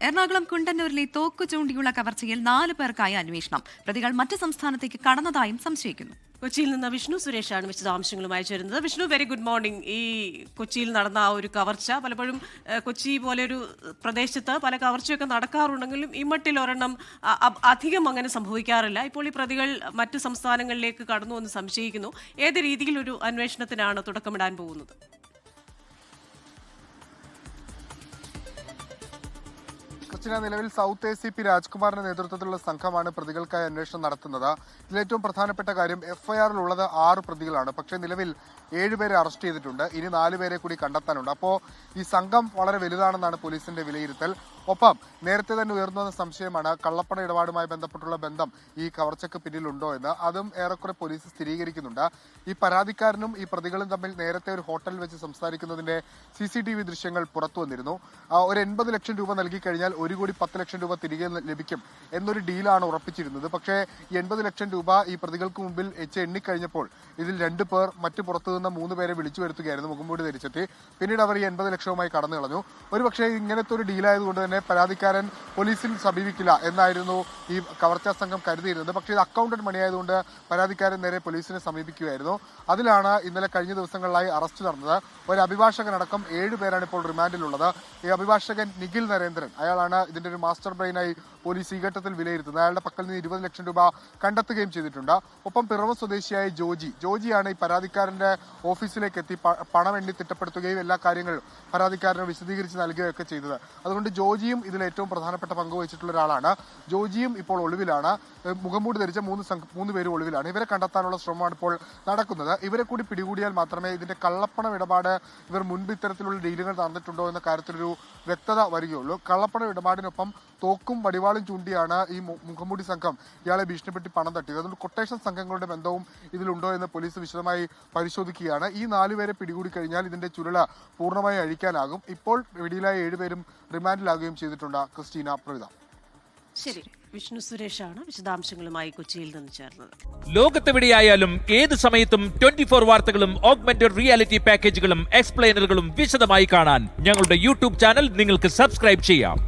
എറണാകുളം കുണ്ടന്നൂരിലെ തോക്കു ചൂണ്ടിയുള്ള കവർച്ചയിൽ 4 പേർക്കായി അന്വേഷണം. പ്രതികൾ മറ്റ് സംസ്ഥാനത്തേക്ക് കടന്നതായും സംശയിക്കുന്നു. കൊച്ചിയിൽ നിന്ന് വിഷ്ണു സുരേഷാണ് വിശദാംശങ്ങളുമായി ചേരുന്നത്. Vishnu, very good morning. ഈ കൊച്ചിയിൽ നടന്ന ആ ഒരു കവർച്ച, പലപ്പോഴും കൊച്ചി പോലെയൊരു പ്രദേശത്ത് പല കവർച്ചയൊക്കെ നടക്കാറുണ്ടെങ്കിലും ഈ മട്ടിൽ ഒരെണ്ണം അധികം അങ്ങനെ സംഭവിക്കാറില്ല. ഇപ്പോൾ ഈ പ്രതികൾ മറ്റു സംസ്ഥാനങ്ങളിലേക്ക് കടന്നു എന്ന് സംശയിക്കുന്നു. ഏത് രീതിയിലൊരു അന്വേഷണത്തിനാണ് തുടക്കമിടാൻ പോകുന്നത്? നിലവിൽ സൗത്ത് ACP രാജ്കുമാറിന്റെ നേതൃത്വത്തിലുള്ള സംഘമാണ് പ്രതികൾക്കായി അന്വേഷണം നടത്തുന്നത്. ഇതിലേറ്റവും പ്രധാനപ്പെട്ട കാര്യം FIR-ൽ ഉള്ളത് 6 പ്രതികളാണ്. പക്ഷേ നിലവിൽ 7 പേരെ അറസ്റ്റ് ചെയ്തിട്ടുണ്ട്. ഇനി 4 പേരെ കൂടി കണ്ടെത്താനുണ്ട്. അപ്പോൾ ഈ സംഘം വളരെ വലുതാണെന്നാണ് പോലീസിന്റെ വിലയിരുത്തൽ. ഒപ്പം നേരത്തെ തന്നെ ഉയർന്നു വന്ന സംശയമാണ് കള്ളപ്പണ ഇടപാടുമായി ബന്ധപ്പെട്ടുള്ള ബന്ധം ഈ കവർച്ചയ്ക്ക് പിന്നിലുണ്ടോ എന്ന്. അതും ഏറെക്കുറെ പോലീസ് സ്ഥിരീകരിക്കുന്നുണ്ട്. ഈ പരാതിക്കാരനും ഈ പ്രതികളും തമ്മിൽ നേരത്തെ ഒരു ഹോട്ടലിൽ വെച്ച് സംസാരിക്കുന്നതിന്റെ CCTV ദൃശ്യങ്ങൾ പുറത്തു വന്നിരുന്നു. ഒരു 80 ലക്ഷം രൂപ നൽകി കഴിഞ്ഞാൽ 1 കോടി 10 ലക്ഷം രൂപ തിരികെ ലഭിക്കും എന്നൊരു ഡീലാണ് ഉറപ്പിച്ചിരുന്നത്. പക്ഷേ 80 ലക്ഷം രൂപ ഈ പ്രതികൾക്ക് മുമ്പിൽ എണ്ണിക്കഴിഞ്ഞപ്പോൾ ഇതിൽ 2 പേർ മറ്റു പുറത്തുനിന്ന് 3 പേരെ വിളിച്ചു വരുത്തുകയായിരുന്നു, മുഖംമൂടി ധരിച്ചെത്തി. പിന്നീട് അവർ ഈ 80 ലക്ഷവുമായി കടന്നു കളഞ്ഞു. ഒരുപക്ഷെ ഇങ്ങനത്തെ ഒരു ഡീലായതുകൊണ്ട് തന്നെ പരാതിക്കാരൻ പോലീസിൽ സമീപിക്കില്ല എന്നായിരുന്നു ഈ കവർച്ചാ സംഘം കരുതിയിരുന്നത്. പക്ഷേ ഇത് അക്കൗണ്ടന്റ് മണിയായതുകൊണ്ട് പരാതിക്കാരൻ നേരെ പോലീസിനെ സമീപിക്കുകയായിരുന്നു. അതിലാണ് ഇന്നലെ കഴിഞ്ഞ ദിവസങ്ങളിലായി അറസ്റ്റ് നടന്നത്. ഒരു അഭിഭാഷകനടക്കം 7 പേരാണ് ഇപ്പോൾ റിമാൻഡിലുള്ളത്. ഈ അഭിഭാഷകൻ നിഖിൽ നരേന്ദ്രൻ, അയാളാണ് ഇതിന്റെ ഒരു മാസ്റ്റർ ബ്രെയിനായി പോലീസ് ഈ ഘട്ടത്തിൽ വിലയിരുത്തുന്നത്. അയാളുടെ പക്കൽ നിന്ന് 20 ലക്ഷം രൂപ കണ്ടെത്തുകയും ചെയ്തിട്ടുണ്ട്. ഒപ്പം പിറവം സ്വദേശിയായ ജോജിയാണ് ഈ പരാതിക്കാരന്റെ ഓഫീസിലേക്ക് എത്തി പണം എണ്ണി തിട്ടപ്പെടുത്തുകയും എല്ലാ കാര്യങ്ങളും പരാതിക്കാരനെ വിശദീകരിച്ച് നൽകുകയൊക്കെ ചെയ്തത്. അതുകൊണ്ട് ജോജിയും ഇതിൽ ഏറ്റവും പ്രധാനപ്പെട്ട പങ്ക് വഹിച്ചിട്ടുള്ള ഒരാളാണ്. ജോജിയും ഇപ്പോൾ ഒളിവിലാണ്. മുഖംമൂടി ധരിച്ച 3 പേരും ഒളിവിലാണ്. ഇവരെ കണ്ടെത്താനുള്ള ശ്രമമാണ് ഇപ്പോൾ നടക്കുന്നത്. ഇവരെ കൂടി പിടികൂടിയാൽ മാത്രമേ ഇതിന്റെ കള്ളപ്പണം ഇടപാട് ഇവർ മുൻപ് ഇത്തരത്തിലുള്ള ഡീലുകൾ നടന്നിട്ടുണ്ടോ എന്ന കാര്യത്തിലൊരു വ്യക്തത വരികയുള്ളൂ. കള്ളപ്പണം ഇടപാടിനൊപ്പം തോക്കും വടിവാളും ചൂണ്ടിയാണ് ഈ മുഖംമൂടി സംഘം ഇയാളെ ഭീഷണിപ്പെടുത്തി പണം തട്ടിയത്. അതുകൊണ്ട് കൊട്ടേഷൻ സംഘങ്ങളുടെ ബന്ധവും ഇതിലുണ്ടോ എന്ന് പോലീസ് വിശദമായി പരിശോധിക്കുകയാണ്. ഈ 4 പേരെ പിടികൂടി കഴിഞ്ഞാൽ ഇതിന്റെ ചുരുള പൂർണ്ണമായി അഴിക്കാനാകും. ഇപ്പോൾ പിടിയിലായ 7 പേരും റിമാൻഡിലാകുകയും ചെയ്തിട്ടുണ്ട്. ക്രിസ്റ്റീന, പ്രവിത. ശരി, വിഷ്ണു സുരേഷാണ് വിശദാംശങ്ങളുമായി കൊച്ചിയിൽ നിന്ന് ചേർന്നത്. ലോകത്തെവിടെയായാലും ഏത് സമയത്തും 24 വാർത്തകളും ഓഗ്മെന്റഡ് റിയാലിറ്റി പാക്കേജുകളും എക്സ്പ്ലെയിനറുകളും വിശദമായി കാണാൻ ഞങ്ങളുടെ YouTube ചാനൽ നിങ്ങൾക്ക് സബ്സ്ക്രൈബ് ചെയ്യാം.